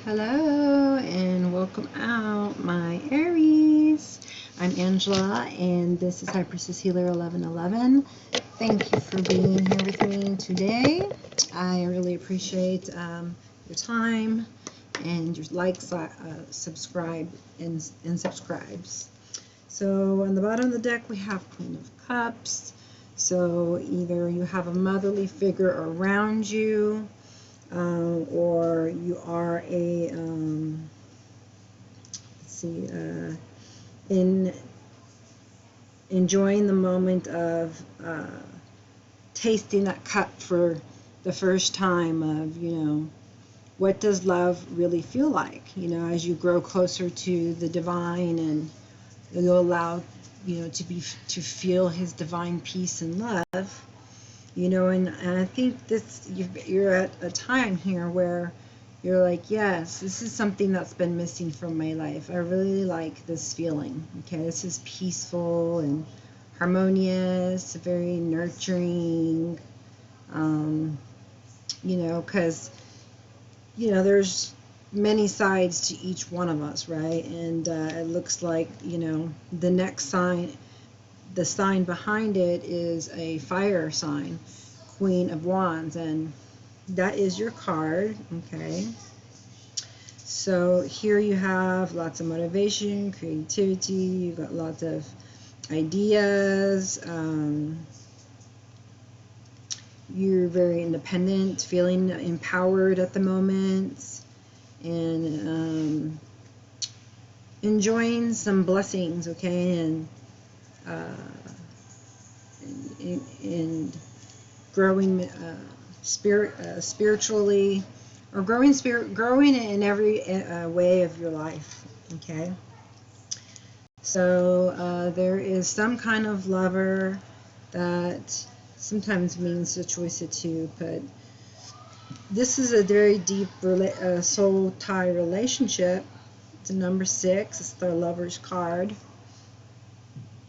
Hello and welcome out my Aries. I'm Angela and this is High Priestess Healer 1111. Thank you for being here with me today. I really appreciate your time and your likes, subscribe, and subscribes. So on the bottom of the deck we have Queen of Cups. So either you have a motherly figure around you, or you are a enjoying the moment of tasting that cup for the first time of, what does love really feel like, as you grow closer to the divine, and you'll allow, to feel his divine peace and love. And I think you're at a time here where you're like, yes, this is something that's been missing from my life. I really like this feeling. Okay, this is peaceful and harmonious, very nurturing. Because there's many sides to each one of us, right? And it looks like the next sign. The sign behind it is a fire sign, Queen of Wands, and that is your card, okay? So here you have lots of motivation, creativity, you've got lots of ideas, you're very independent, feeling empowered at the moment, and enjoying some blessings, okay? And growing spiritually, or growing in every way of your life, okay? So there is some kind of lover that sometimes means the choice of two, but this is a very deep soul tie relationship. It's a number 6. It's the Lover's card.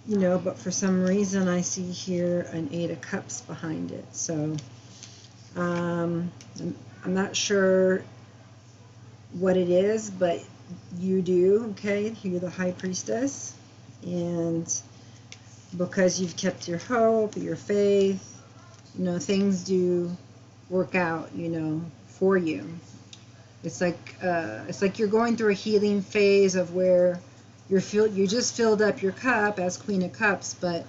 But for some reason I see here an 8 of Cups behind it. So I'm not sure what it is, but you do, okay? You're the High Priestess, and because you've kept your hope, your faith, things do work out, for you. It's like you're going through a healing phase of where you just filled up your cup as Queen of Cups, but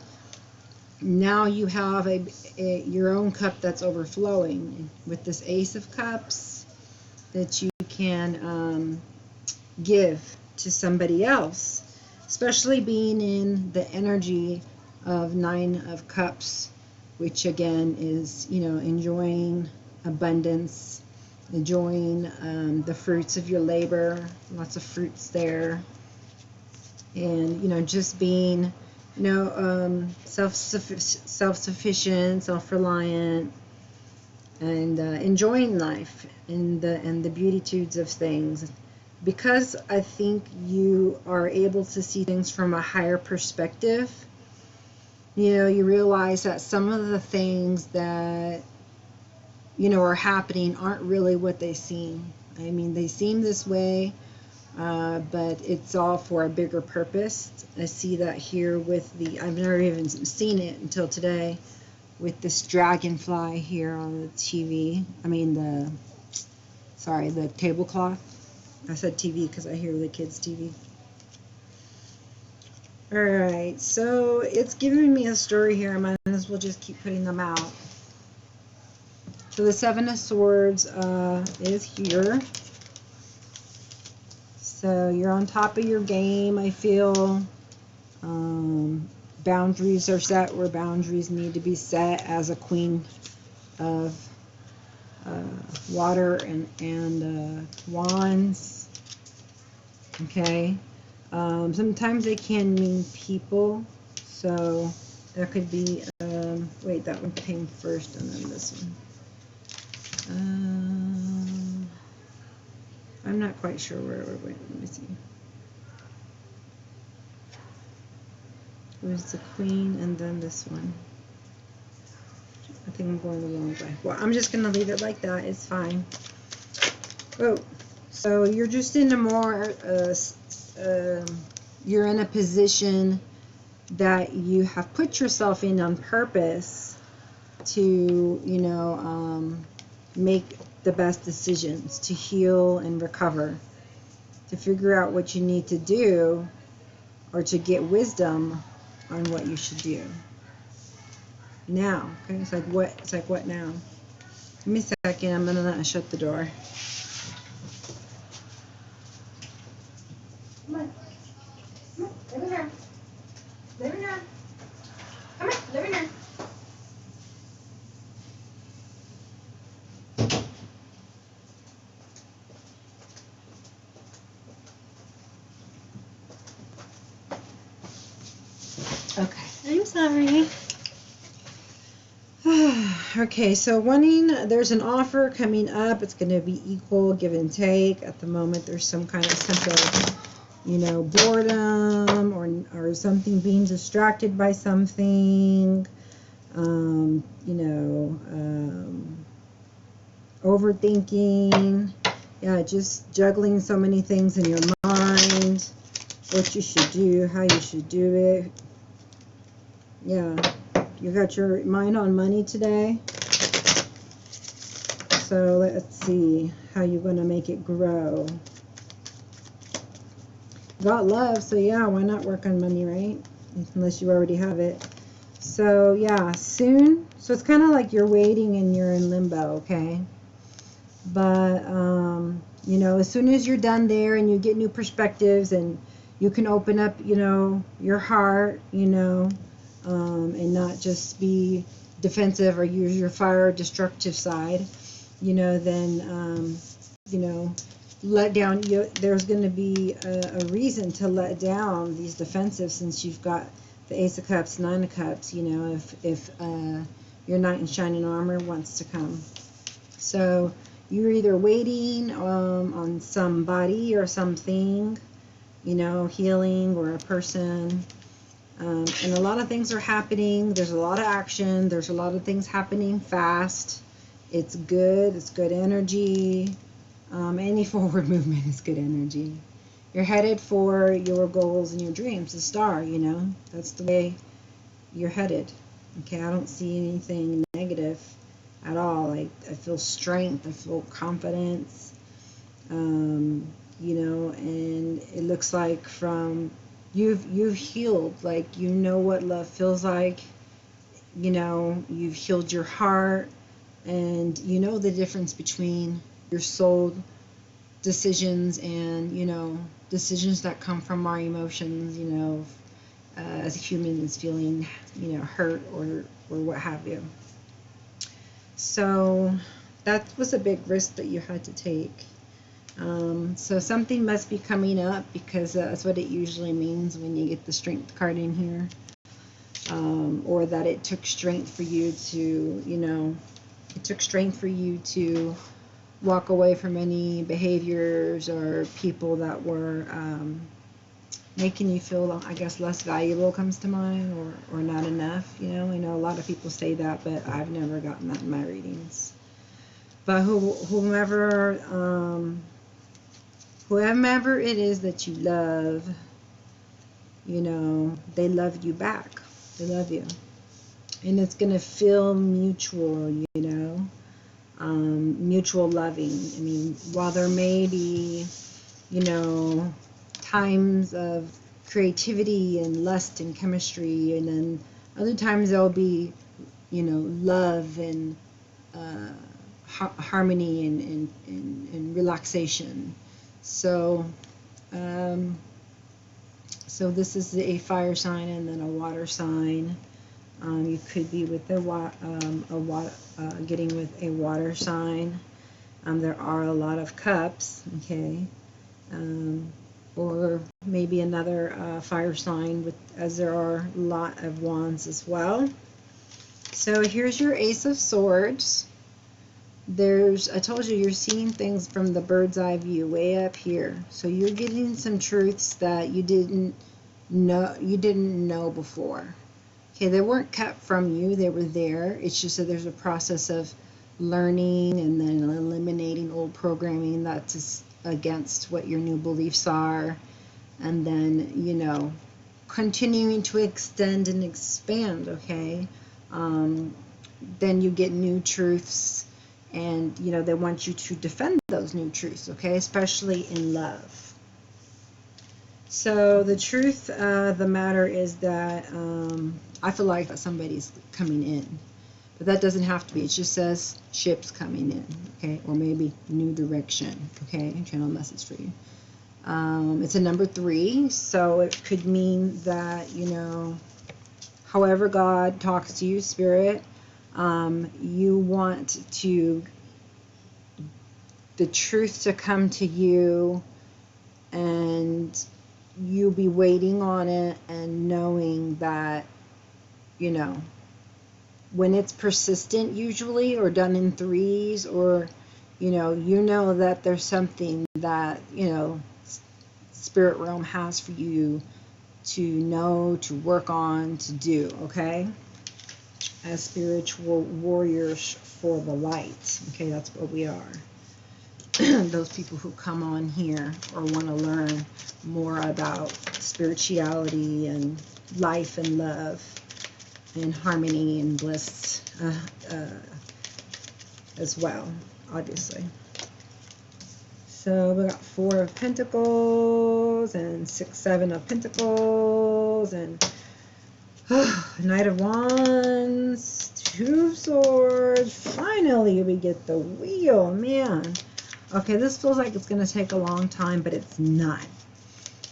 now you have your own cup that's overflowing with this Ace of Cups that you can give to somebody else, especially being in the energy of 9 of Cups, which again is, enjoying abundance, enjoying the fruits of your labor, lots of fruits there. And just being self-sufficient, self-reliant, and enjoying life and the beautitudes of things, because I think you are able to see things from a higher perspective. You realize that some of the things that are happening aren't really what they seem. I mean, they seem this way, but it's all for a bigger purpose. I see that here with I've never even seen it until today, with this dragonfly here on the TV. I mean the tablecloth. I said TV because I hear the kids' TV. Alright, so it's giving me a story here. I might as well just keep putting them out. So the 7 of Swords is here. So you're on top of your game, I feel. Boundaries are set where boundaries need to be set as a Queen of Water and Wands. Okay. Sometimes they can mean people. So there could be, wait, that one came first and then this one. I'm not quite sure where we're going. Let me see. It was the Queen and then this one. I think I'm going the wrong way. Well, I'm just going to leave it like that. It's fine. Oh, So you're just in a more, you're in a position that you have put yourself in on purpose to, you know, make the best decisions, to heal and recover, to figure out what you need to do, or to get wisdom on what you should do now. Okay, it's like what now? Give me a second, I'm gonna shut the door. Come on. Come on, live in there. Live in there. Come on, live in there. Okay. I'm sorry. Okay, so there's an offer coming up. It's going to be equal give and take. At the moment, there's some kind of sense of, you know, boredom or something, being distracted by something, you know, overthinking. Yeah, just juggling so many things in your mind, what you should do, how you should do it. Yeah. You got your mind on money today. So let's see how you're going to make it grow. Got love, so yeah, why not work on money, right? Unless you already have it. So yeah, soon. So it's kind of like you're waiting and you're in limbo, okay? But, you know, as soon as you're done there and you get new perspectives and you can open up, you know, your heart, you know, and not just be defensive or use your fire destructive side, you know, then, you know, let down, there's going to be a reason to let down these defensive, since you've got the Ace of Cups, Nine of Cups, you know, if your Knight in Shining Armor wants to come. So you're either waiting on somebody or something, you know, healing, or a person. And a lot of things are happening. There's a lot of action. There's a lot of things happening fast. It's good. It's good energy. Any forward movement is good energy. You're headed for your goals and your dreams. The star, you know, that's the way you're headed. Okay, I don't see anything negative at all. I feel strength. I feel confidence. You know, and it looks like from you've healed, like, you know what love feels like, you know, you've healed your heart, and you know the difference between your soul decisions and, you know, decisions that come from our emotions, you know, as humans feeling, you know, hurt or what have you. So that was a big risk that you had to take. So something must be coming up, because that's what it usually means when you get the strength card in here. Or that it took strength for you to, you know, it took strength for you to walk away from any behaviors or people that were making you feel, I guess, less valuable comes to mind, or not enough. You know, I know a lot of people say that, but I've never gotten that in my readings. But whomever it is that you love, you know, they love you back. They love you. And it's going to feel mutual, you know, mutual loving. I mean, while there may be, you know, times of creativity and lust and chemistry, and then other times there'll be, you know, love and harmony and relaxation. So, so this is a fire sign and then a water sign. You could be with getting with a water sign. There are a lot of cups, okay, or maybe another fire sign, as there are a lot of wands as well. So here's your Ace of Swords. I told you, you're seeing things from the bird's eye view, way up here. So you're getting some truths that you didn't know before. Okay, they weren't kept from you, they were there. It's just that there's a process of learning and then eliminating old programming that's against what your new beliefs are, and then, you know, continuing to extend and expand, okay? Then you get new truths, and, you know, they want you to defend those new truths, okay? Especially in love. So the truth of the matter is that I feel like somebody's coming in. But that doesn't have to be. It just says ships coming in, okay? Or maybe new direction, okay? Channel message for you. It's a number 3, so it could mean that, you know, however God talks to you, Spirit, you want the truth to come to you, and you'll be waiting on it and knowing that, you know, when it's persistent usually, or done in 3s, or, you know that there's something that, you know, spirit realm has for you to know, to work on, to do, okay? As spiritual warriors for the light, okay? That's what we are. Those people who come on here or want to learn more about spirituality and life and love and harmony and bliss as well, obviously. So we got 4 of Pentacles and 6, 7 of Pentacles and Knight of Wands, 2 of Swords. Finally, we get the Wheel, man. Okay, this feels like it's going to take a long time, but it's not.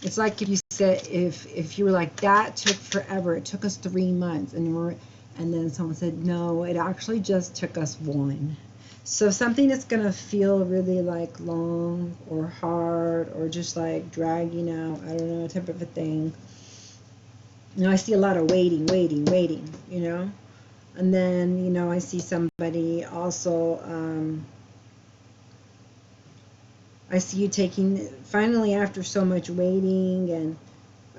It's like if you said, if you were like, that took forever. It took us 3 months, and then someone said, no, it actually just took us 1. So something that's going to feel really like long or hard or just like dragging out, I don't know, type of a thing. You know, I see a lot of waiting, you know. And then, you know, I see somebody also, I see you taking, finally, after so much waiting, and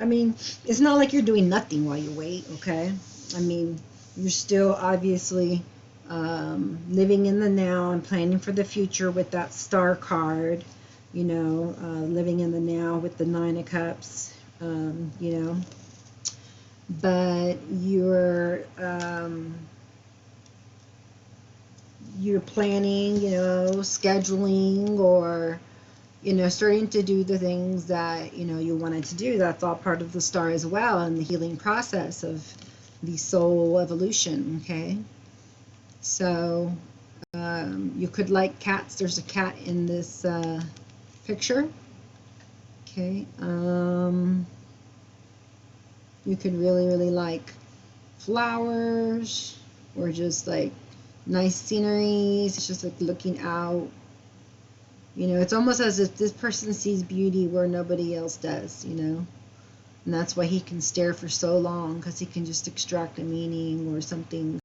I mean, it's not like you're doing nothing while you wait, okay? I mean, you're still obviously living in the now and planning for the future with that Star card, you know, living in the now with the 9 of Cups, you know. But you're planning, you know, scheduling, or, you know, starting to do the things that, you know, you wanted to do. That's all part of the Star as well, and the healing process of the soul evolution, okay? So you could like cats. There's a cat in this picture, okay? You could really like flowers, or just like nice sceneries. It's just like looking out. You know, it's almost as if this person sees beauty where nobody else does, you know. And that's why he can stare for so long, because he can just extract a meaning or something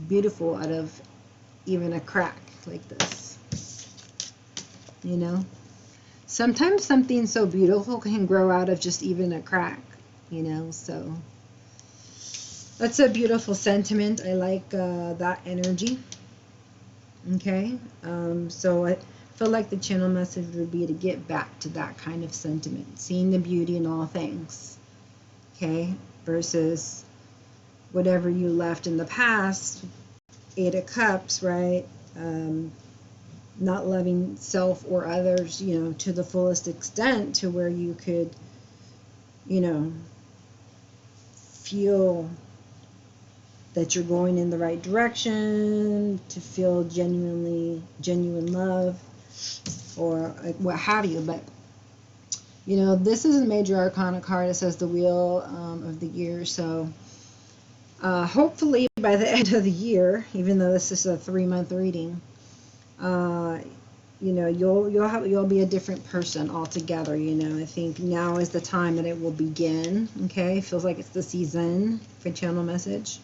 beautiful out of even a crack like this. You know? Sometimes something so beautiful can grow out of just even a crack, you know? So that's a beautiful sentiment. I like that energy. Okay? So I feel like the channel message would be to get back to that kind of sentiment, seeing the beauty in all things, okay, versus whatever you left in the past, 8 of Cups, right, not loving self or others, you know, to the fullest extent, to where you could, you know, feel that you're going in the right direction, to feel genuine love, or what have you. But, you know, this is a major arcana card. It says the Wheel of the Year. So hopefully by the end of the year, even though this is a 3-month reading, you know, you'll be a different person altogether. You know, I think now is the time that it will begin. Okay, feels like it's the season for channel message.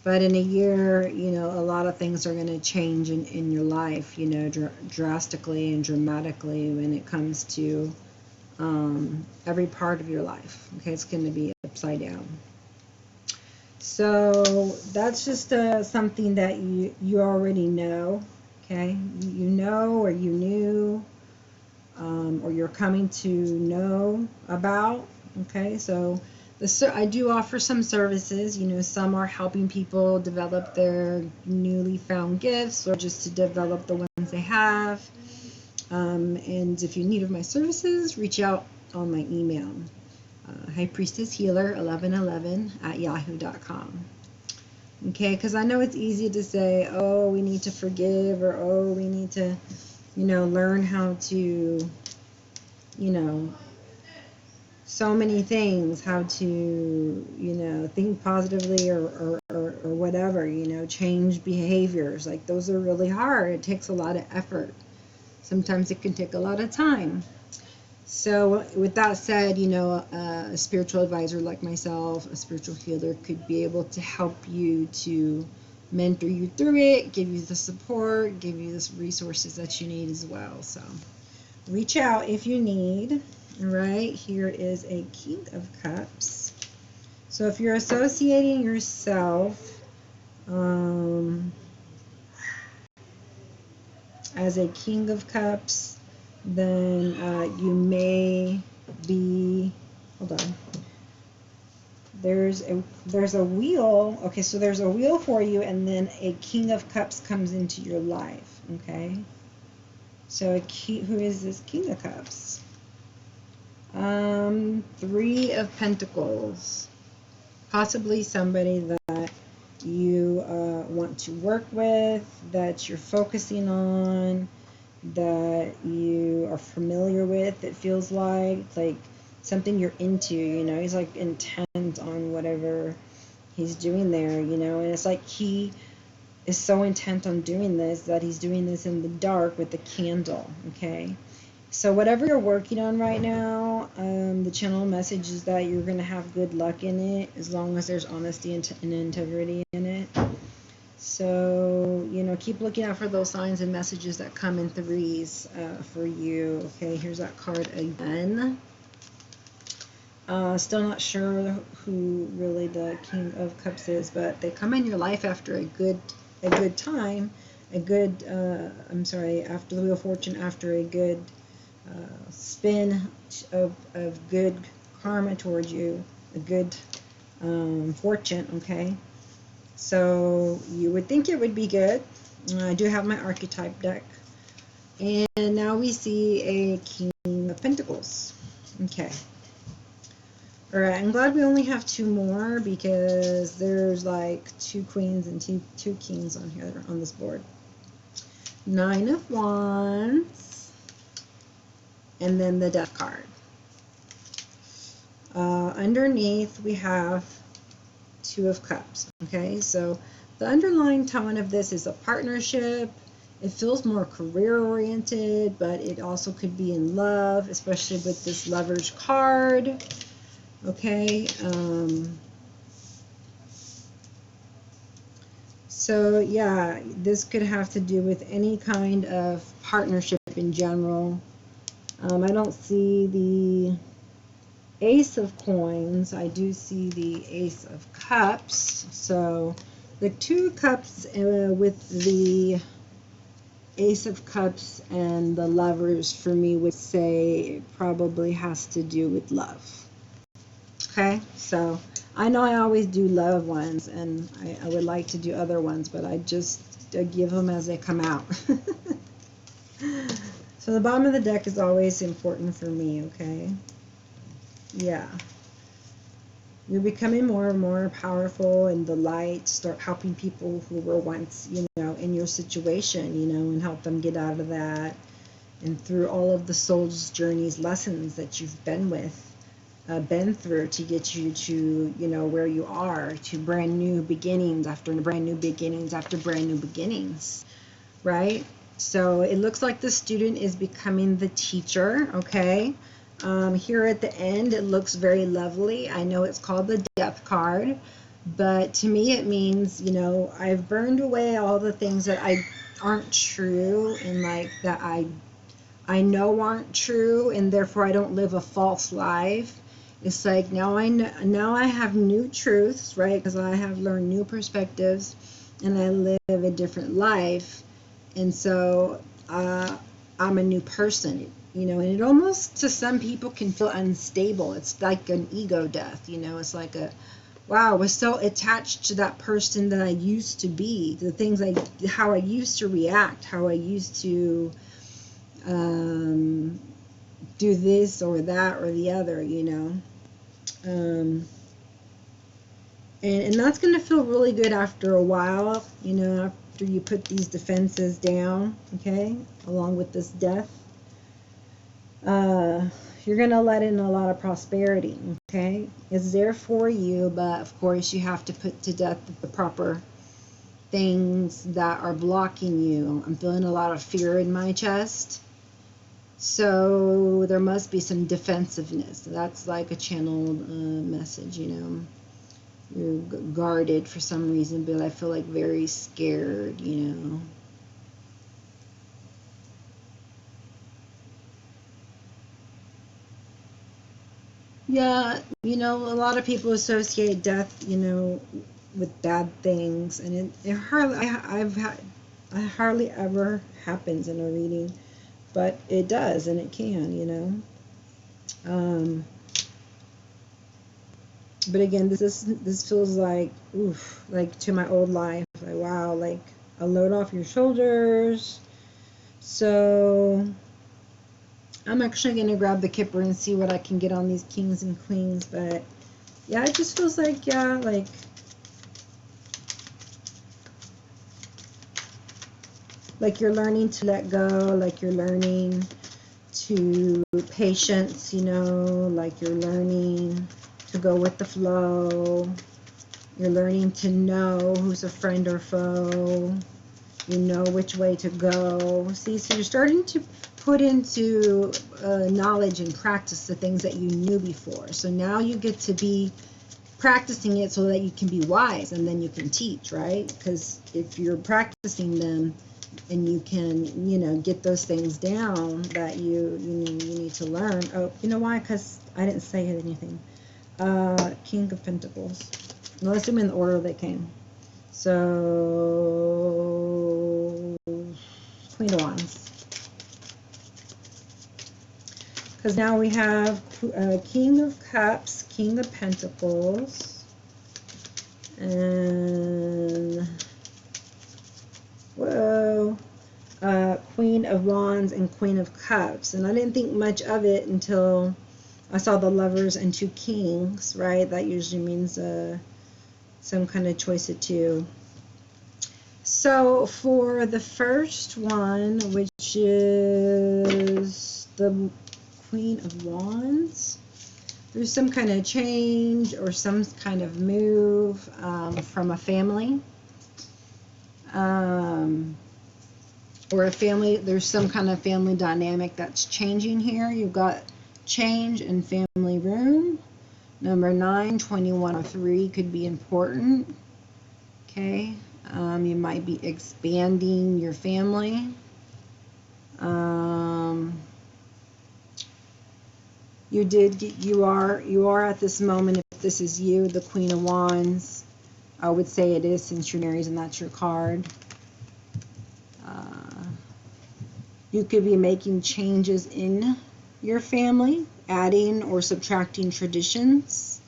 But in a year, you know, a lot of things are going to change in your life, you know, drastically and dramatically when it comes to every part of your life. Okay, it's going to be upside down. So that's just something that you already know. Okay, you know, or you knew. or you're coming to know about. Okay, so I do offer some services. You know, some are helping people develop their newly found gifts or just to develop the ones they have. And if you need of my services, reach out on my email, highpriestesshealer1111@yahoo.com. Okay, because I know it's easy to say, oh, we need to forgive, or oh, we need to, learn how to, so many things, how to, think positively or whatever, change behaviors. Like, those are really hard. It takes a lot of effort. Sometimes it can take a lot of time. So with that said, a spiritual advisor like myself, a spiritual healer, could be able to help you to mentor you through it, give you the support, give you the resources that you need as well. So reach out if you need. Right here is a King of Cups. So if you're associating yourself as a King of Cups, then you may be, hold on, there's a wheel. Okay, so there's a wheel for you, and then a King of Cups comes into your life. Okay, so who is this King of Cups? Three of Pentacles, possibly somebody that you want to work with, that you're focusing on, that you are familiar with. It feels like something you're into. He's like intent on whatever he's doing there, and it's like he is so intent on doing this that he's doing this in the dark with the candle. Okay, so whatever you're working on right now, the channel message is that you're going to have good luck in it, as long as there's honesty and integrity in it. So, keep looking out for those signs and messages that come in threes for you. Okay, here's that card again. Still not sure who really the King of Cups is, but they come in your life after a good time, after the Wheel of Fortune, after a good spin of good karma towards you, a good fortune. Okay, so you would think it would be good. I do have my archetype deck, and now we see a King of Pentacles. Okay, all right, I'm glad we only have two more, because there's like two queens and two kings on here on this board. Nine of Wands, and then the Death card. Underneath we have Two of Cups. Okay, so the underlying tone of this is a partnership. It feels more career oriented, but it also could be in love, especially with this Lover's card. Okay, so yeah, this could have to do with any kind of partnership in general. I don't see the Ace of Coins. I do see the Ace of Cups. So the Two Cups with the Ace of Cups and the Lovers, for me, would say it probably has to do with love. Okay, so I know I always do love ones, and I would like to do other ones, but I just give them as they come out. So the bottom of the deck is always important for me. Okay, yeah, you're becoming more and more powerful in the light. Start helping people who were once, in your situation, and help them get out of that, and through all of the soul's journeys, lessons that you've been through to get you to, where you are, to brand new beginnings after brand new beginnings after brand new beginnings, right? So it looks like the student is becoming the teacher. Okay, here at the end, it looks very lovely. I know it's called the Death card, but to me it means, I've burned away all the things that aren't true, and like that I know aren't true, and therefore I don't live a false life. It's like now I have new truths, right? Because I have learned new perspectives, and I live a different life, and so I'm a new person. you know, and it almost to some people can feel unstable. It's like an ego death, you know. It's like a, wow, I was so attached to that person that I used to be, the things how I used to react, how I used to do this or that or the other, you know. And that's going to feel really good after a while, you know, after you put these defenses down, okay, along with this death. You're going to let in a lot of prosperity, okay? It's there for you, but of course you have to put to death the proper things that are blocking you. I'm feeling a lot of fear in my chest. So there must be some defensiveness. That's like a channeled message, you know. You're guarded for some reason, but I feel like very scared, you know. Yeah, you know, a lot of people associate death, you know, with bad things, and it hardly, I hardly ever happens in a reading, but it does, and it can, you know. But again, this feels like, oof, like to my old life, like wow, like a load off your shoulders. So I'm actually going to grab the kipper and see what I can get on these kings and queens. But yeah, it just feels like, yeah, like you're learning to let go, like you're learning to patience, you know, like you're learning to go with the flow. You're learning to know who's a friend or foe. You know which way to go. See, so you're starting to put into knowledge and practice the things that you knew before. So now you get to be practicing it so that you can be wise, and then you can teach, right? Because if you're practicing them and you can, you know, get those things down that you need to learn. Oh, you know why? Because I didn't say anything. King of Pentacles. Well, let's do them in the order they came. So, Queen of Wands. Because now we have King of Cups, King of Pentacles, and whoa, Queen of Wands and Queen of Cups. And I didn't think much of it until I saw the Lovers and 2 Kings, right? That usually means some kind of choice of 2. So for the first one, which is the Queen of Wands, there's some kind of change or some kind of move from a family. Or a family, there's some kind of family dynamic that's changing here. You've got change in family room. Number 9, 2103 could be important. Okay. You might be expanding your family. You are at this moment, if this is you, the Queen of Wands, I would say it is, since you're married and that's your card. You could be making changes in your family, adding or subtracting traditions.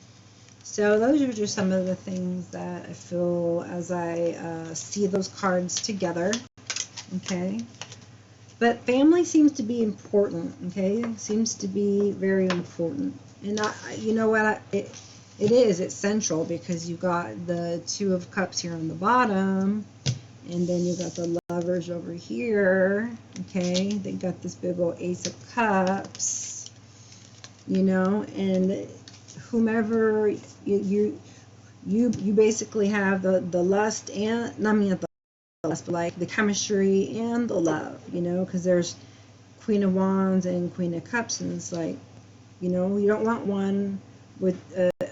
So those are just some of the things that I feel as I see those cards together. Okay. But family seems to be important, okay? Seems to be very important. And you know what? It is. It's central, because you got the 2 of Cups here on the bottom, and then you got the Lovers over here, okay? They got this big old Ace of Cups, you know, and whomever you basically have the lust and, I mean, but like the chemistry and the love, you know, because there's Queen of Wands and Queen of Cups, and it's like, you know, you don't want one with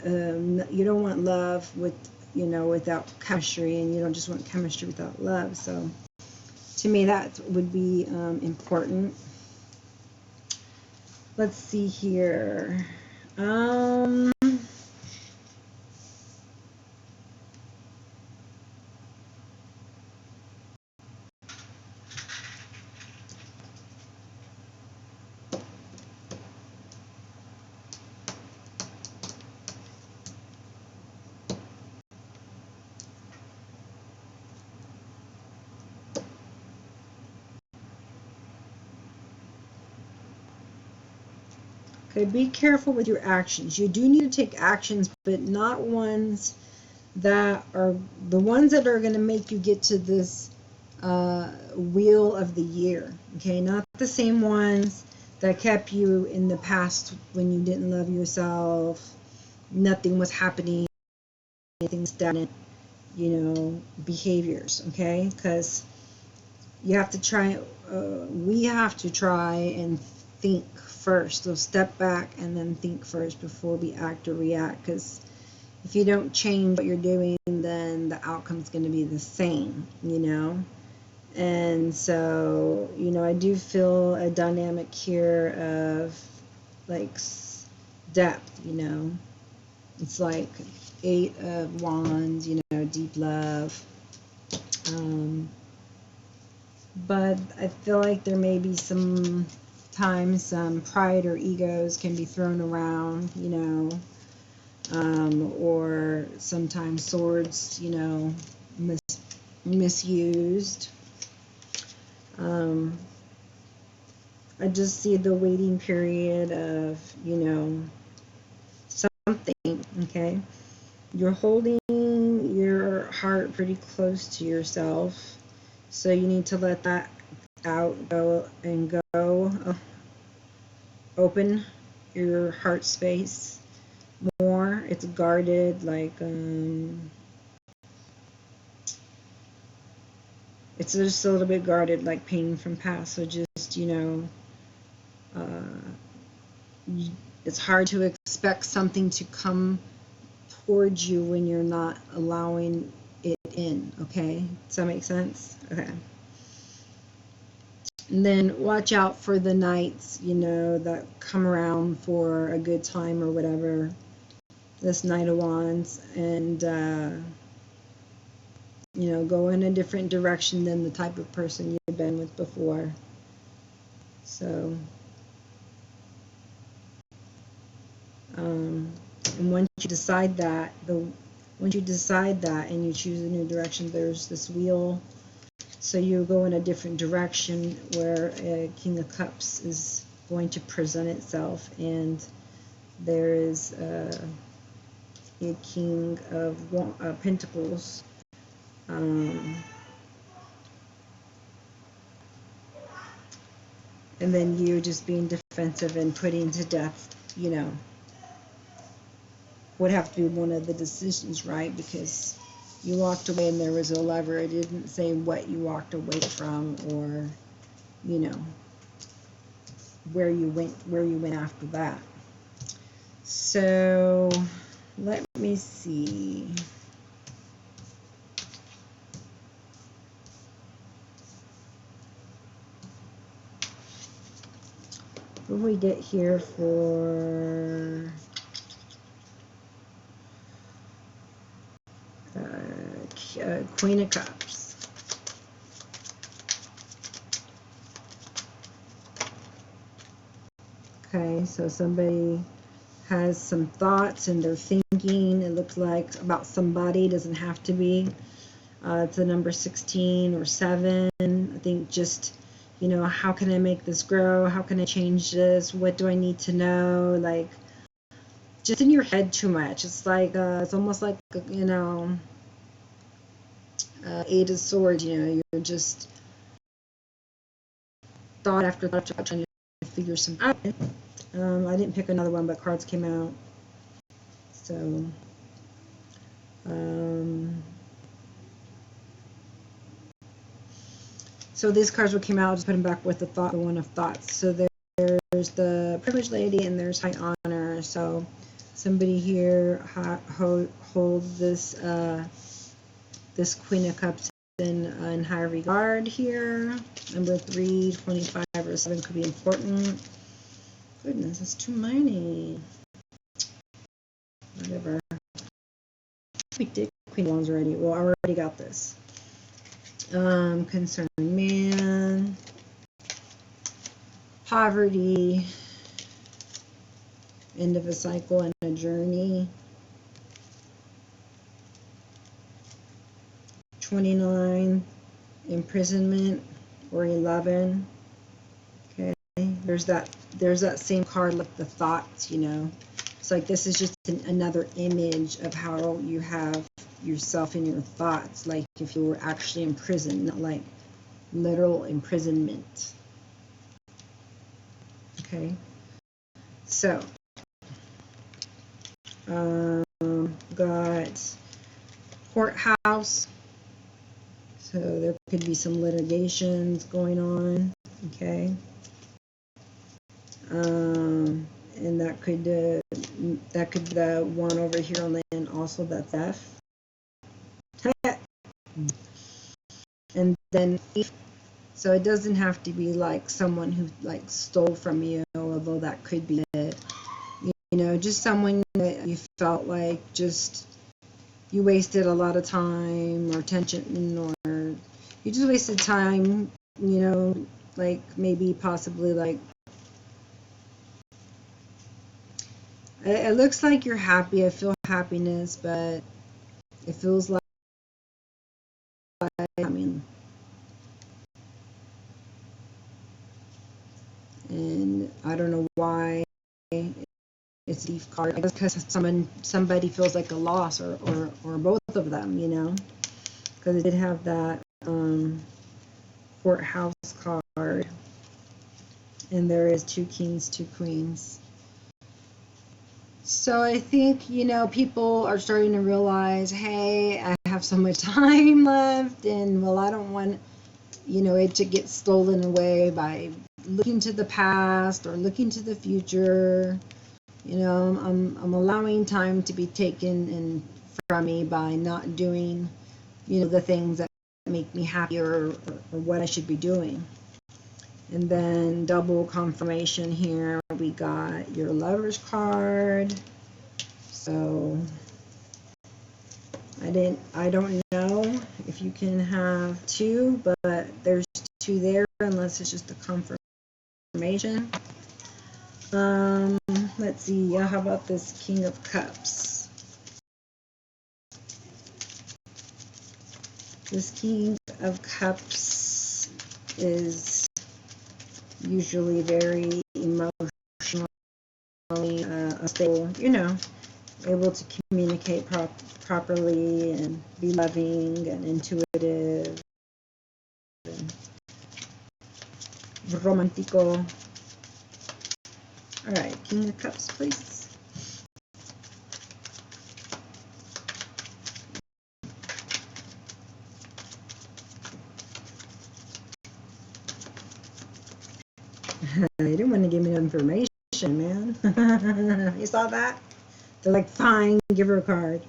you don't want love with, you know, without chemistry, and you don't just want chemistry without love. So to me that would be important. Let's see here. Okay, be careful with your actions. You do need to take actions, but not ones that are the ones that are going to make you get to this wheel of the year. Okay, not the same ones that kept you in the past when you didn't love yourself, nothing was happening, anything stagnant, you know, behaviors. Okay, because you have to try, we have to try and think first. So step back and then think first before we act or react, because if you don't change what you're doing, then the outcome's going to be the same, you know. And so, you know, I do feel a dynamic here of like depth, you know. It's like 8 of Wands, you know, deep love. But I feel like there may be some times some pride or egos can be thrown around, you know, or sometimes swords, you know, misused. I just see the waiting period of, you know, something, okay? You're holding your heart pretty close to yourself, so you need to let that out, go, open your heart space more. It's guarded, like, it's just a little bit guarded, like pain from past. So just, you know, it's hard to expect something to come towards you when you're not allowing it in. Okay, does that make sense? Okay. And then watch out for the knights, you know, that come around for a good time or whatever. This Knight of Wands, and you know, go in a different direction than the type of person you've been with before. So, and once you decide that, and you choose a new direction, there's this wheel. So you go in a different direction where a King of Cups is going to present itself, and there is a King of Pentacles. And then you just being defensive and putting to death, you know, would have to be one of the decisions, right? Because you walked away and there was a lever. It didn't say what you walked away from, or, you know, where you went after that. So let me see. What do we get here for Queen of Cups? Okay, so somebody has some thoughts and they're thinking, it looks like, about somebody. It doesn't have to be. It's a number 16 or 7. I think just, you know, how can I make this grow? How can I change this? What do I need to know? Like, just in your head too much. It's like, it's almost like, you know, 8 of Swords, you know, you're just thought after thought trying to figure something out. I didn't pick another one, but cards came out. So, so these cards what came out, I'll just put them back with the thought, the one of thoughts. So there's the privileged lady and there's high honor. So somebody here holds this this Queen of Cups in high regard here. Number 3, 25, or 7 could be important. Goodness, that's too many. Whatever. We did Queen of Wands already. Well, I already got this. Concerned man, poverty, end of a cycle and a journey. 29, imprisonment, or 11. Okay, There's that same card, like the thoughts, you know. It's like this is just another image of how you have yourself in your thoughts, like if you were actually in prison, not like literal imprisonment. Okay, so got courthouse, so there could be some litigations going on. Okay, and that could be the one over here on the end, also the theft. And then thief. So it doesn't have to be like someone who like stole from you, although that could be it. You know, just someone that you felt like just you wasted a lot of time or attention, or you just wasted time, you know, like maybe possibly like it looks like you're happy. I feel happiness, but it feels like, I mean, and I don't know why it's a thief card. I guess because somebody feels like a loss, or both of them, you know, because it did have that courthouse card, and there is 2 kings, 2 queens. So I think, you know, people are starting to realize, hey, I have so much time left, and well, I don't want, you know, it to get stolen away by looking to the past or looking to the future. You know, I'm allowing time to be taken from me by not doing, you know, the things that make me happy, or what I should be doing. And then double confirmation here, we got your Lover's card. So I don't know if you can have 2, but there's 2 there, unless it's just a confirmation. Let's see, how about this King of Cups? This King of Cups is usually very emotionally stable, you know, able to communicate properly and be loving and intuitive and romantico. All right, King of Cups, please. They didn't want to give me information, man. You saw that? They're like, fine, give her a card.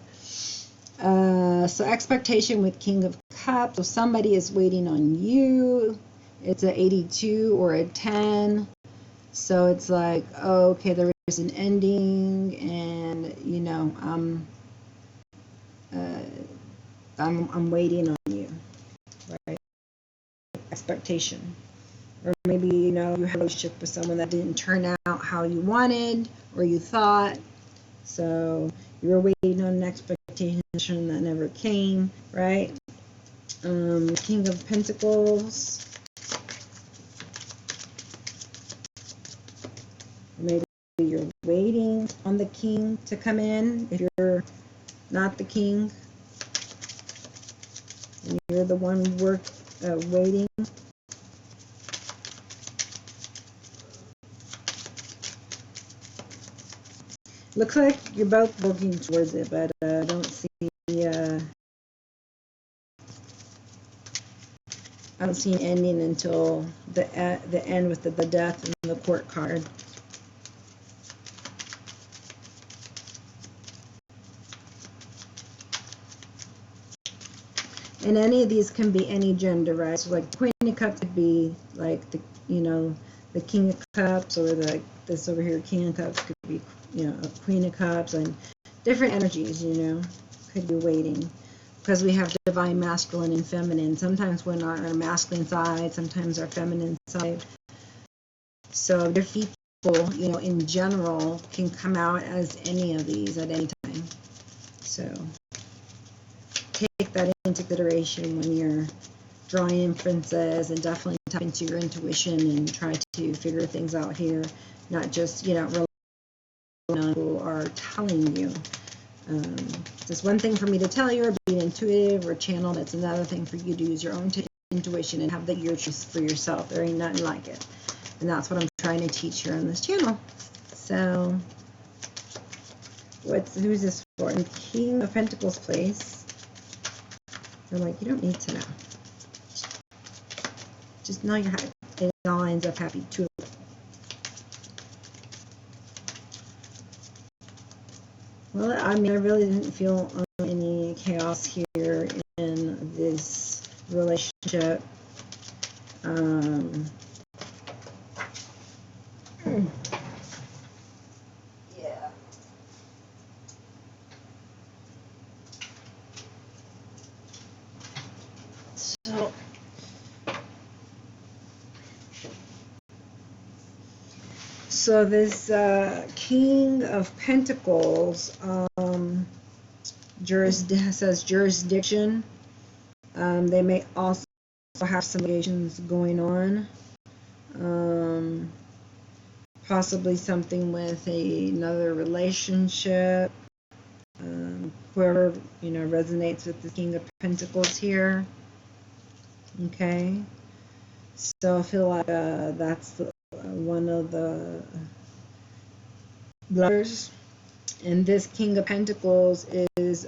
So expectation with King of Cups. So somebody is waiting on you. It's a 82 or a 10. So it's like, oh, okay, there is an ending, and you know, I'm waiting on you, right? Expectation. Or maybe, you know, you have a relationship with someone that didn't turn out how you wanted or you thought. So you were waiting on an expectation that never came, right? King of Pentacles. Maybe you're waiting on the king to come in if you're not the king, and you're the one waiting. Looks like you're both working towards it, but I don't see an ending until the end with the death and the court card. And any of these can be any gender, right? So like Queen of Cups could be like the, you know, the King of Cups, or the this over here, King of Cups could be, you know, a Queen of Cups, and different energies, you know, could be waiting. Because we have divine masculine and feminine. Sometimes we're on our masculine side, sometimes our feminine side. So their people, you know, in general, can come out as any of these at any time. So take that into consideration when you're drawing inferences, and definitely tap into your intuition and try to figure things out here, not just, you know, rely on people are telling you. It's one thing for me to tell you or be intuitive or channel. It's another thing for you to use your own intuition and have the ear choice for yourself. There ain't nothing like it. And that's what I'm trying to teach here on this channel. So, who's this for? In King of Pentacles place. They're like, you don't need to know. Just know you're happy. It all ends up happy too. Well, I mean, I really didn't feel any chaos here in this relationship. Yeah. So this King of Pentacles says jurisdiction. They may also have some obligations going on. Possibly something with another relationship. Whoever, you know, resonates with the King of Pentacles here. Okay. So I feel like that's one of the lovers. And this King of Pentacles is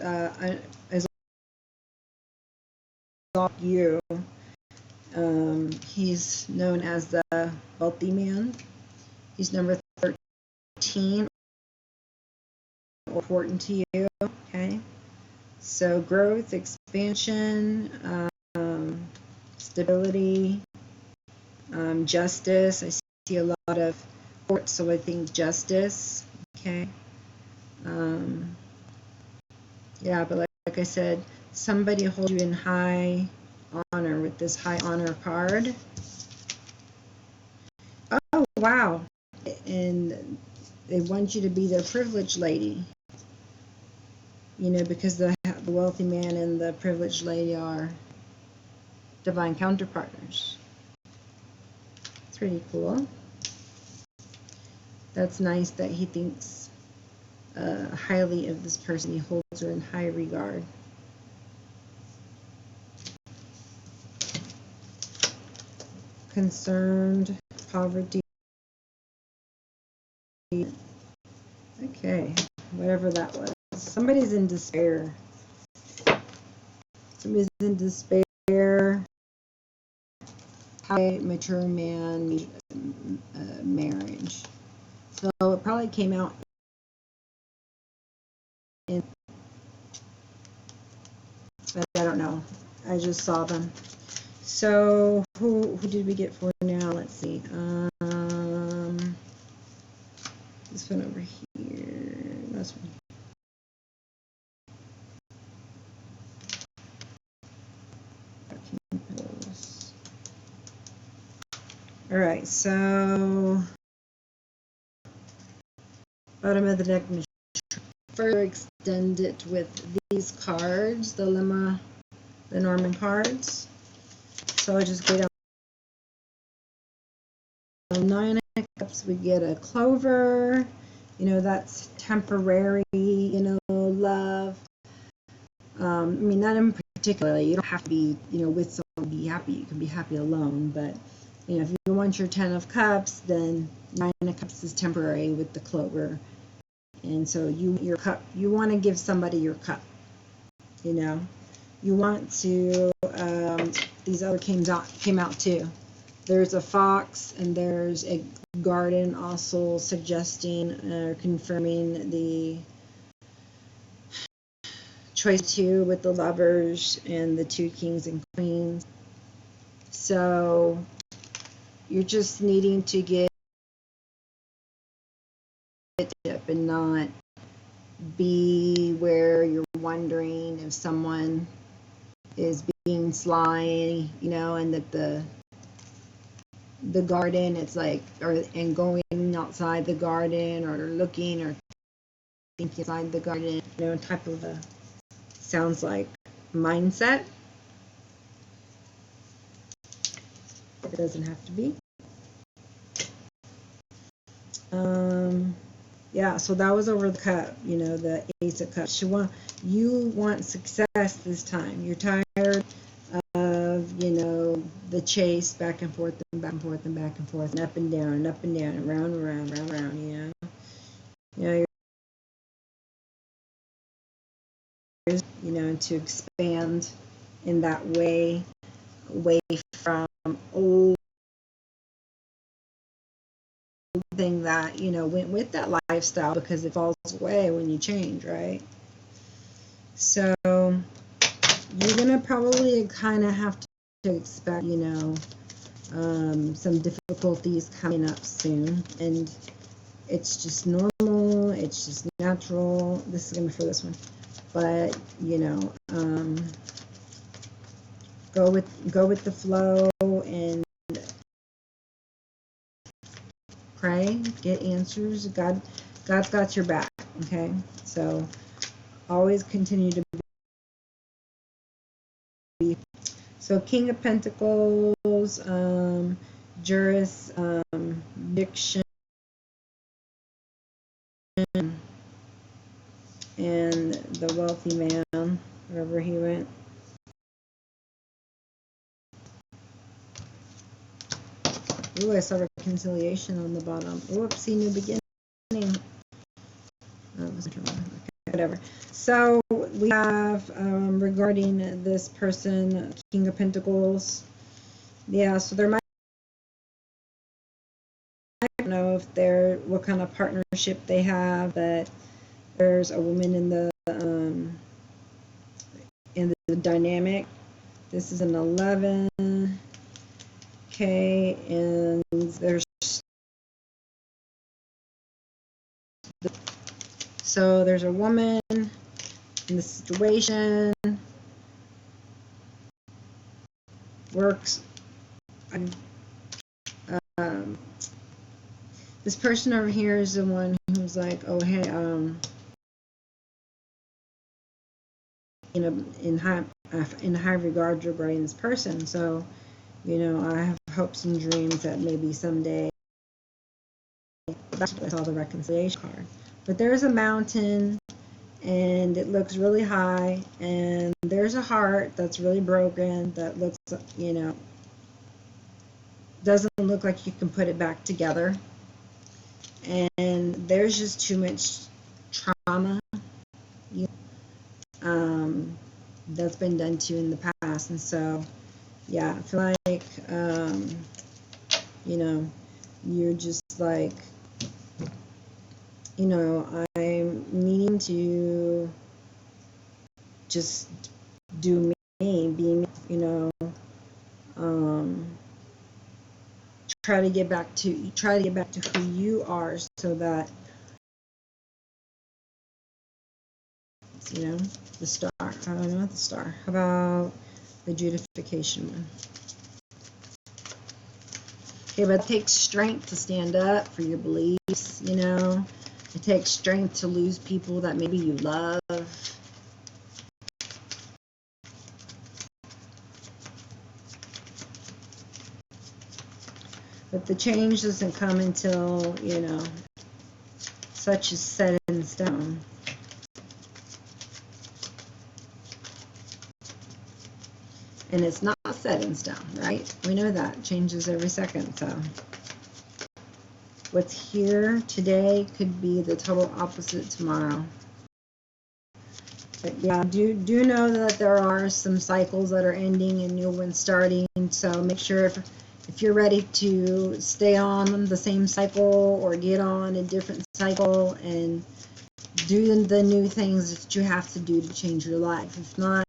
all you. He's known as the wealthy man. He's number 13. Important to you. Okay. So growth, expansion, stability, justice. I see a lot of court, so I think justice. Okay. Yeah, but like I said, somebody holds you in high honor with this high honor card. Oh, wow. And they want you to be their privileged lady. You know, because the wealthy man and the privileged lady are divine counterpartners. It's pretty cool. That's nice that he thinks highly of this person. He holds her in high regard. Concerned, poverty. Okay, whatever that was. Somebody's in despair. Somebody's in despair. High mature man marriage. So it probably came out in, but I don't know. I just saw them. So who did we get for now? Let's see. This one over here. This one. All right. So bottom of the deck. Further extend it with these cards, the Norman cards. So I just get a 9 of Cups. We get a Clover. You know, that's temporary. You know, love. I mean, not in particular. You don't have to be, you know, with someone to be happy. You can be happy alone. But you know, if you want your 10 of Cups, then 9 of Cups is temporary with the Clover. And so you want to give somebody your cup, you know. You want to, these other came out too. There's a fox and there's a garden, also suggesting or confirming the choice 2 with the lovers and the 2 kings and queens. So you're just needing to get and not be where you're wondering if someone is being sly, you know, and that the garden, it's like, and going outside the garden or looking or thinking inside the garden, you know, type of a, sounds like mindset. It doesn't have to be. Yeah, so that was over the cup, you know, the Ace of Cups. You want success this time. You're tired of, you know, the chase back and forth and back and forth and back and forth and up and down and up and down and round and round, round and round, you know. You know, you know, to expand in that way, away from old thing that, you know, went with that lifestyle, because it falls away when you change, right? So you're gonna probably kind of have to expect, you know, some difficulties coming up soon, and it's just normal, it's just natural. This is gonna be for this one, but you know, go with the flow and pray, get answers. God's got your back. Okay, so always continue to be. So King of Pentacles, jurisdiction, and the wealthy man, wherever he went. Ooh, I saw reconciliation on the bottom. Whoopsie, new beginning. Okay, whatever. So we have regarding this person, King of Pentacles. Yeah, so there might, I don't know if they're, what kind of partnership they have, but there's a woman in the dynamic. This is an 11. Okay, and there's, so there's a woman in the situation, works, this person over here is the one who's like, oh hey, you know, in high regard regarding this person. So, you know, I have hopes and dreams that maybe someday, that's all the reconciliation card. But there's a mountain, and it looks really high, and there's a heart that's really broken, that looks, you know, doesn't look like you can put it back together. And there's just too much trauma, you know, that's been done to you in the past. And so, yeah, I feel like, you know, you're just like, you know, I'm needing to just do me, be me, you know, try to get back to who you are, so that, you know, the star. I don't know the star. How about the justification one? Okay, but it takes strength to stand up for your beliefs, you know. It takes strength to lose people that maybe you love. But the change doesn't come until, you know, such is set in stone. And it's not set in stone, right? We know that. It changes every second. So what's here today could be the total opposite tomorrow. But yeah, do know that there are some cycles that are ending and new ones starting. So make sure if you're ready to stay on the same cycle or get on a different cycle and do the new things that you have to do to change your life. If not,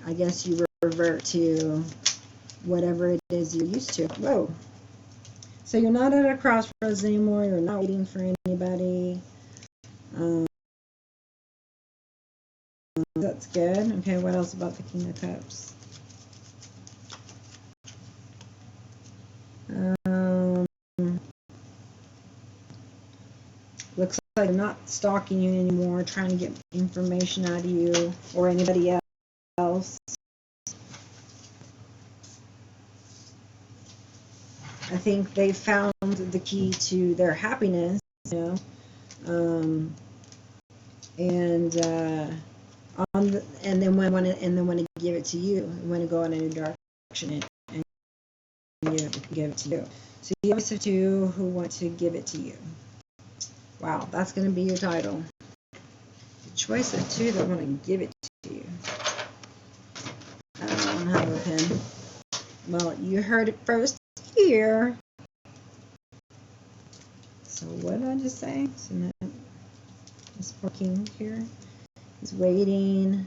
I guess you revert to whatever it is you're used to. Whoa. So you're not at a crossroads anymore. You're not waiting for anybody. That's good. Okay, what else about the King of Cups? Looks like they're not stalking you anymore, trying to get information out of you or anybody else. I think they found the key to their happiness, you know, and and then want to give it to you, want to go in a new direction and give it to you. So you always have two who want to give it to you. Wow, that's going to be your title. The choice of two that want to give it to you. I don't have a pen. Well, you heard it first here. So what did I just say? So now, this poor king here. He's waiting.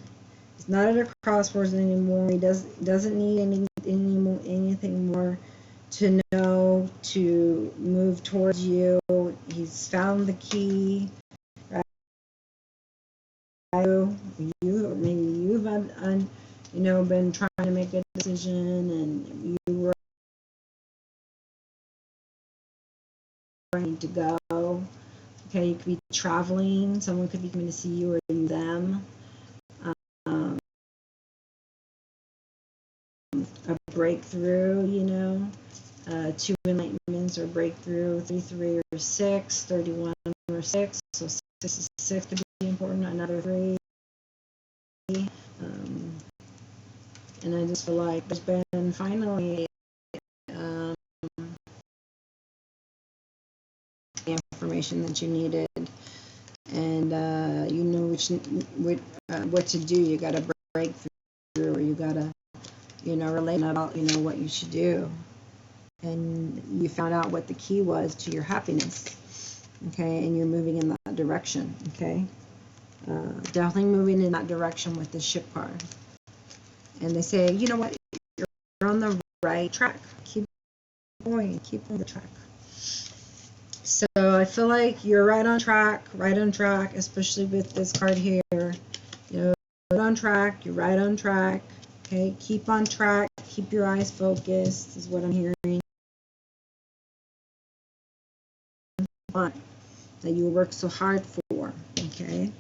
He's not at a crossroads anymore. He doesn't need anything more to know to move towards you. He's found the key. Right? Maybe you've been trying to make a decision, and you were ready to go. Okay, you could be traveling. Someone could be coming to see you or them. A breakthrough, you know. 2 enlightenments or breakthrough, 3 or 6, 31 or 6. So 6 could be important. Another 3. And I just feel like there's been finally information that you needed, and you know what to do. You got to break through, or you got to relate about what you should do, and you found out what the key was to your happiness. Okay, and you're moving in that direction. Okay, definitely moving in that direction with the ship card. And they say, you know what, you're on the right track. Keep going, keep on the track. So I feel like you're right on track, especially with this card here. You're right on track, you're right on track. Okay, keep on track, keep your eyes focused, is what I'm hearing. That you work so hard for. Okay.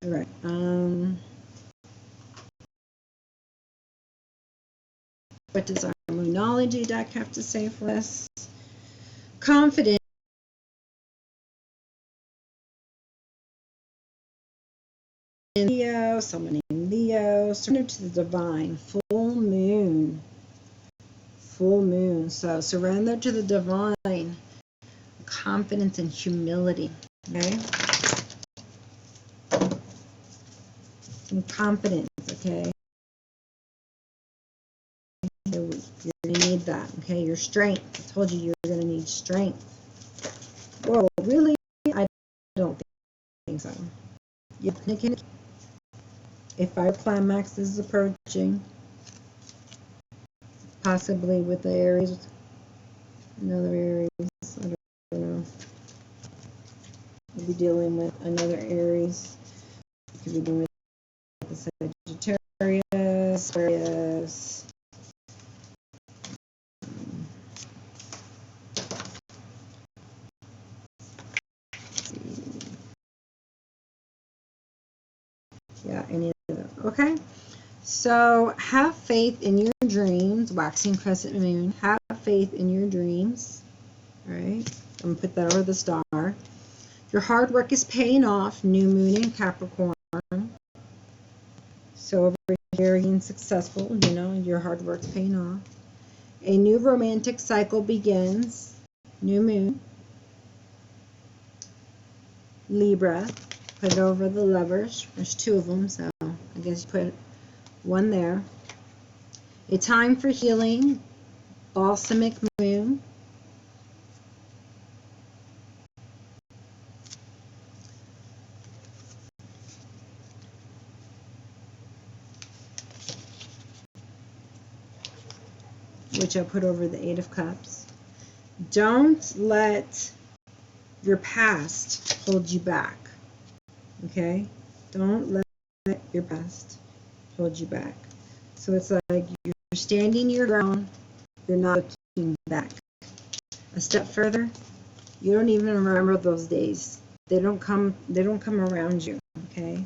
All right. What does our Moonology deck have to say for us? Confident. Leo, someone named Leo, surrender to the divine. Full moon. So surrender to the divine. Confidence and humility. Okay. Some confidence. Okay. You're going to need that. Okay. Your strength. I told you you're going to need strength. Whoa, really? I don't think so. You're thinking a fire climax is approaching, possibly with the Aries, another Aries. I don't know. You'll be dealing with another Aries. You could be dealing with the Sagittarius, Aquarius. Yeah, any of them. Okay. So have faith in your dreams, waxing crescent moon. Have faith in your dreams. All right. I'm going to put that over the star. Your hard work is paying off. New moon in Capricorn. So over here, being successful, your hard work's paying off. A new romantic cycle begins. New moon. Libra. Put it over the Lovers. There's 2 of them, so I guess you put one there. A time for healing. Balsamic moon. Which I put over the 8 of Cups. Don't let your past hold you back. Okay? Don't let your past hold you back. So it's like you're standing your ground, you're not looking back. A step further, you don't even remember those days. They don't come around you, okay?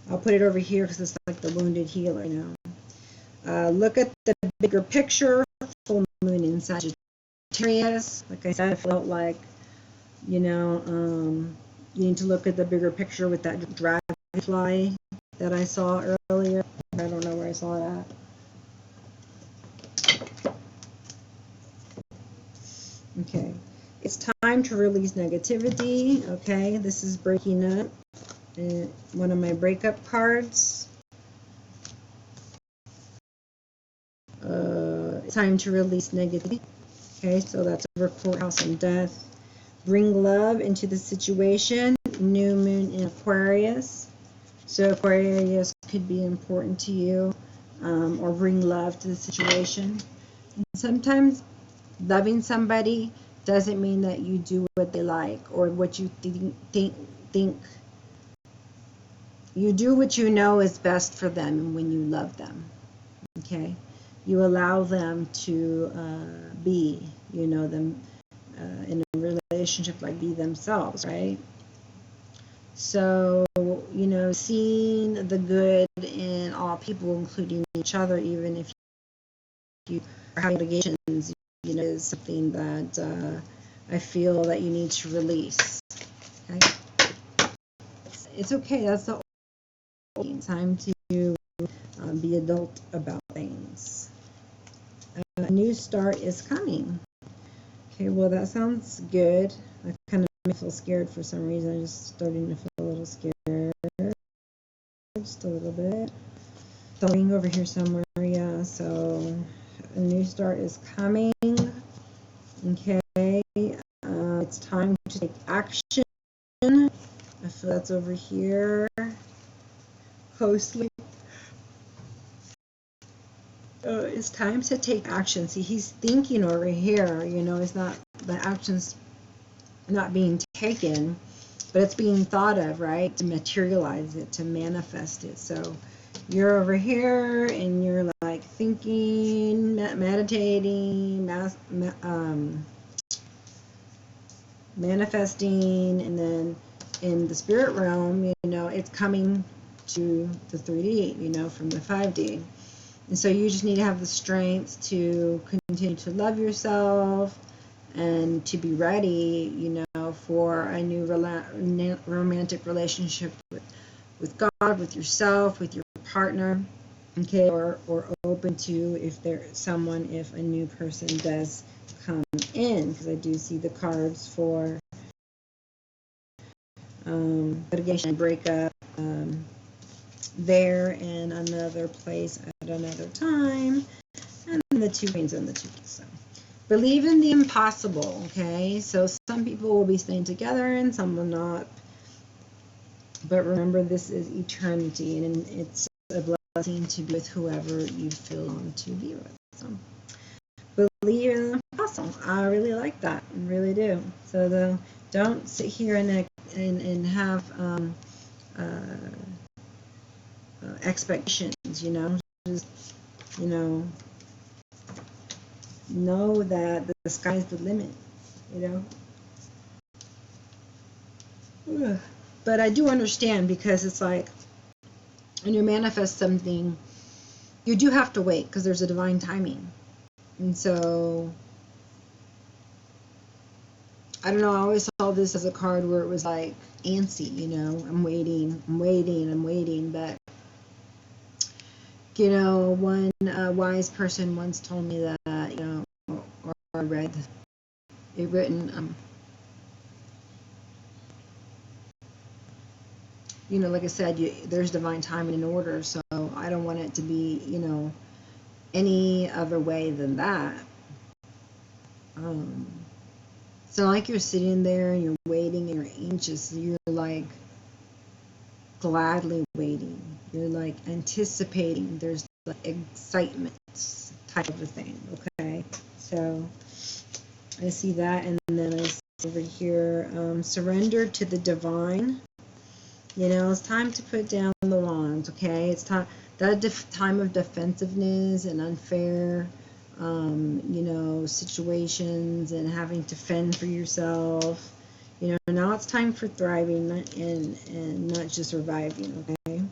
I'll put it over here because it's like the wounded healer, Look at the bigger picture. Full moon in Sagittarius. Like I said, I felt like, you need to look at the bigger picture with that dragonfly that I saw earlier. I don't know where I saw that. Okay, it's time to release negativity. Okay, this is breaking up. One of my breakup cards. It's time to release negativity. Okay, so that's over courthouse and death. Bring love into the situation. New moon in Aquarius. So Aquarius could be important to you, or bring love to the situation. And sometimes loving somebody doesn't mean that you do what they like or what you think. You do what you know is best for them when you love them. Okay, you allow them to be, them in a relationship, like be themselves, right? So, seeing the good in all people, including each other, even if you are having obligations, is something that I feel that you need to release. Okay? It's okay. That's the time to be adult about things. A new start is coming. Okay, well, that sounds good. I kind of feel scared for some reason. I'm just starting to feel a little scared. Just a little bit. Starting over here somewhere, yeah. So a new start is coming. Okay, it's time to take action. I feel that's over here. Closely. It's time to take action. See, he's thinking over here, it's not, the action's not being taken, but it's being thought of, right? To materialize it, to manifest it. So you're over here and you're like thinking, meditating, manifesting, and then in the spirit realm, it's coming to the 3D, from the 5D. And so you just need to have the strength to continue to love yourself and to be ready, for a new romantic relationship with God, with yourself, with your partner, okay, or open to if a new person does come in, because I do see the cards for litigation, breakup, there and another place at another time, and the 2 queens and the 2 keys. So believe in the impossible. Okay, so some people will be staying together and some will not, but remember, this is eternity, and it's a blessing to be with whoever you feel on to be with. So believe in the impossible. I really like that. I really do. So don't sit here and have expectations, just, know that the sky's the limit, Ugh. But I do understand, because it's like when you manifest something, you do have to wait, because there's a divine timing. And so I don't know, I always saw this as a card where it was like antsy, I'm waiting, but one wise person once told me that, or I read it written, like I said, there's divine timing and order, so I don't want it to be, any other way than that. It's not like you're sitting there and you're waiting and you're anxious. You're like gladly waiting. You're like anticipating. There's like excitement type of a thing. Okay, so I see that, and then I see over here, surrender to the divine. It's time to put down the wands. Okay, it's time, that time of defensiveness and unfair situations and having to fend for yourself. Now it's time for thriving and not just surviving. Okay,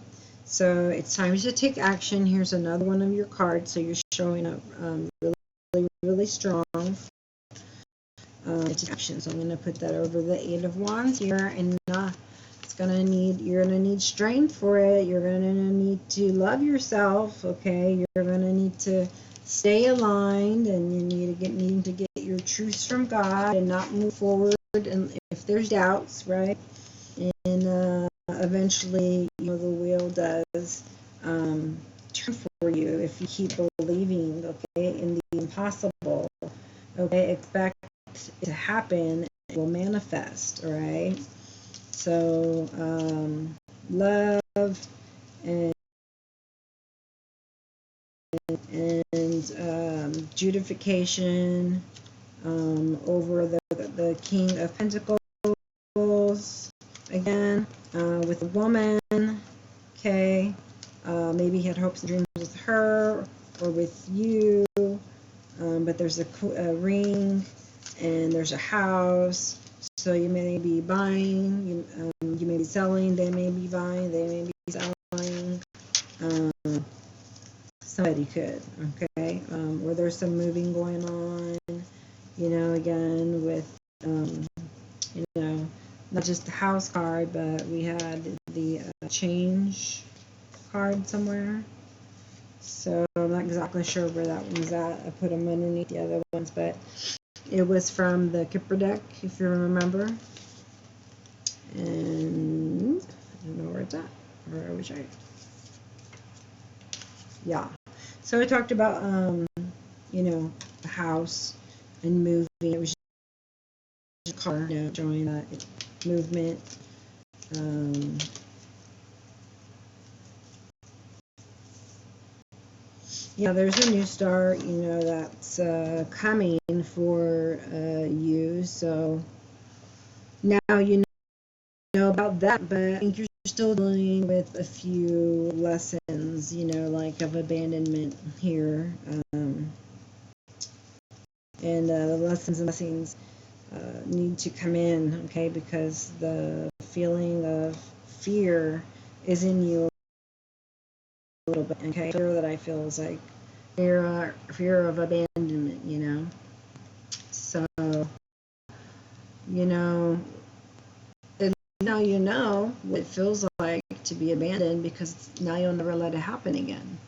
So it's time to take action. Here's another one of your cards. So you're showing up really, really strong. It's action. So I'm going to put that over the Eight of Wands here, and you're gonna need strength for it. You're gonna need to love yourself. Okay, you're gonna need to stay aligned, and you need to get your truths from God and not move forward. And if there's doubts, right? And eventually, the wheel does turn for you if you keep believing, okay, in the impossible. Okay, expect it to happen. It will manifest. All right. So love and justification over the King of Pentacles again with a woman. Okay, maybe he had hopes and dreams with her or with you, but there's a ring and there's a house. So you may be buying, you may be selling, they may be buying, they may be selling. Somebody could, okay? Or there's some moving going on, again with, not just the house card, but we had the change card somewhere. So I'm not exactly sure where that one's at. I put them underneath the other ones, but it was from the Kipper deck, if you remember. And I don't know where it's at. Where are we trying? Yeah. So I talked about, the house and moving. It was just a car, showing that movement. Yeah, there's a new start, that's coming for you. So now you know about that, but I think you're still dealing with a few lessons, like of abandonment here. And the lessons and blessings need to come in, okay, because the feeling of fear is in you a little bit, okay? Fear that I feel is like fear of abandonment, So, now you know what it feels like to be abandoned, because now you'll never let it happen again.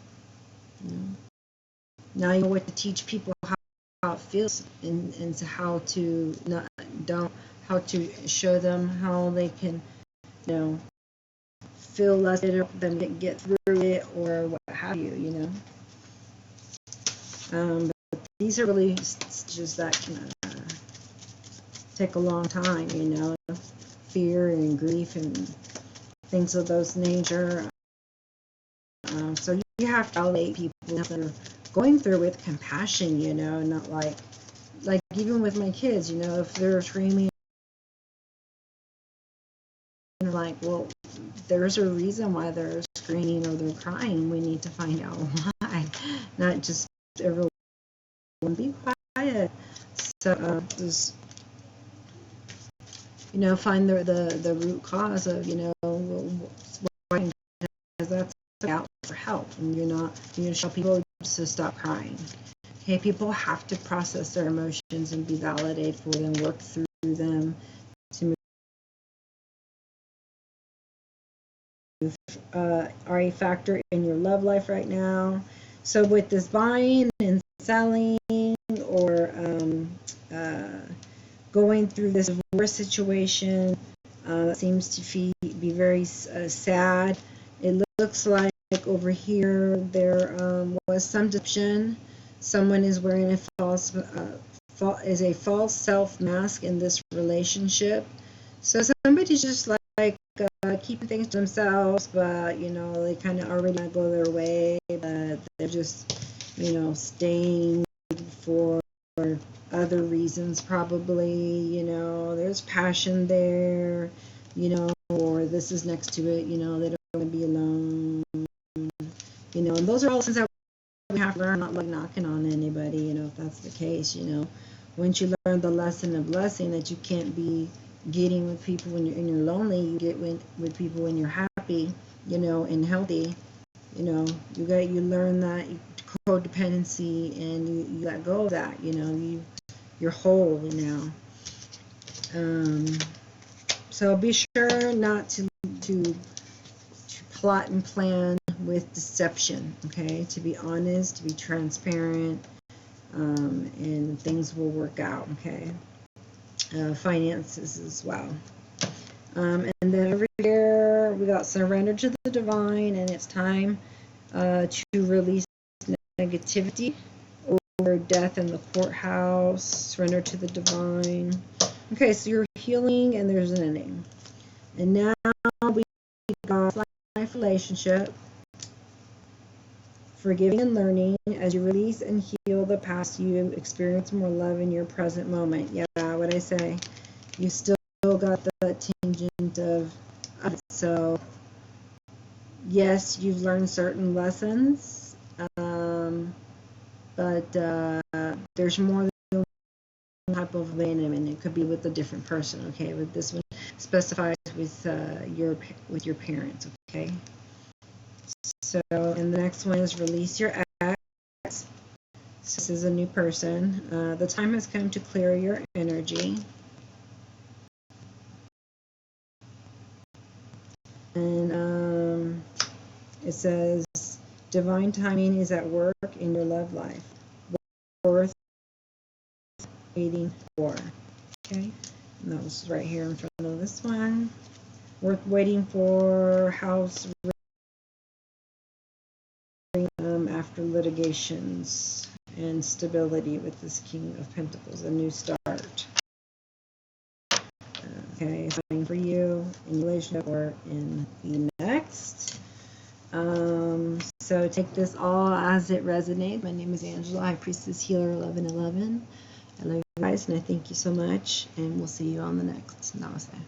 Now you know what to teach people how it feels, and how to how to show them how they can, feel less bitter, than get through it, or what have you, But these are really just that can take a long time, fear and grief and things of those nature. So you have to elevate people that are going through with compassion, not like even with my kids, if they're screaming, like, well, there's a reason why they're screaming or they're crying. We need to find out why, not just everyone be quiet. So just find the root cause of why, because that's out for help, and you're not tell people to stop crying. Okay, people have to process their emotions and be validated for them, work through them to move. Are a factor in your love life right now. So with this buying and selling, or going through this divorce situation, that seems to be very sad. It looks like over here there was some deception. Someone is wearing a false self mask in this relationship. So somebody's just like keeping things to themselves, but they kind of already want to go their way, but they're just staying for other reasons, probably. There's passion there, or this is next to it, they don't want to be alone, and those are all things that we have to learn, not like knocking on anybody, if that's the case. Once you learn the lesson of blessing, that you can't be getting with people when you're lonely, you get with people when you're happy. and healthy. You learn that codependency, and you let go of that. You're whole now. So be sure not to plot and plan with deception. Okay, to be honest, to be transparent, and things will work out. Okay, finances as well. And then over here we got surrender to the divine, and it's time to release negativity over death in the courthouse. Surrender to the divine. Okay, so you're healing, and there's an ending. And now we got life relationship, forgiving and learning. As you release and heal the past, you experience more love in your present moment. Yeah, what I say. You still got the tangent of it. So yes, you've learned certain lessons, but there's more than one type of abandonment. It could be with a different person. Okay, but this one specifies with your parents. Okay. So, and the next one is release your ex. This is a new person. The time has come to clear your energy. And it says, divine timing is at work in your love life. Worth waiting for. Okay, and that was right here in front of this one. Worth waiting for house after litigations and stability with this King of Pentacles, a new start. Okay, something for you in relationship or in the next. So take this all as it resonates. My name is Angela, High Priestess Healer 1111. I love you guys, and I thank you so much, and we'll see you on the next. Namaste.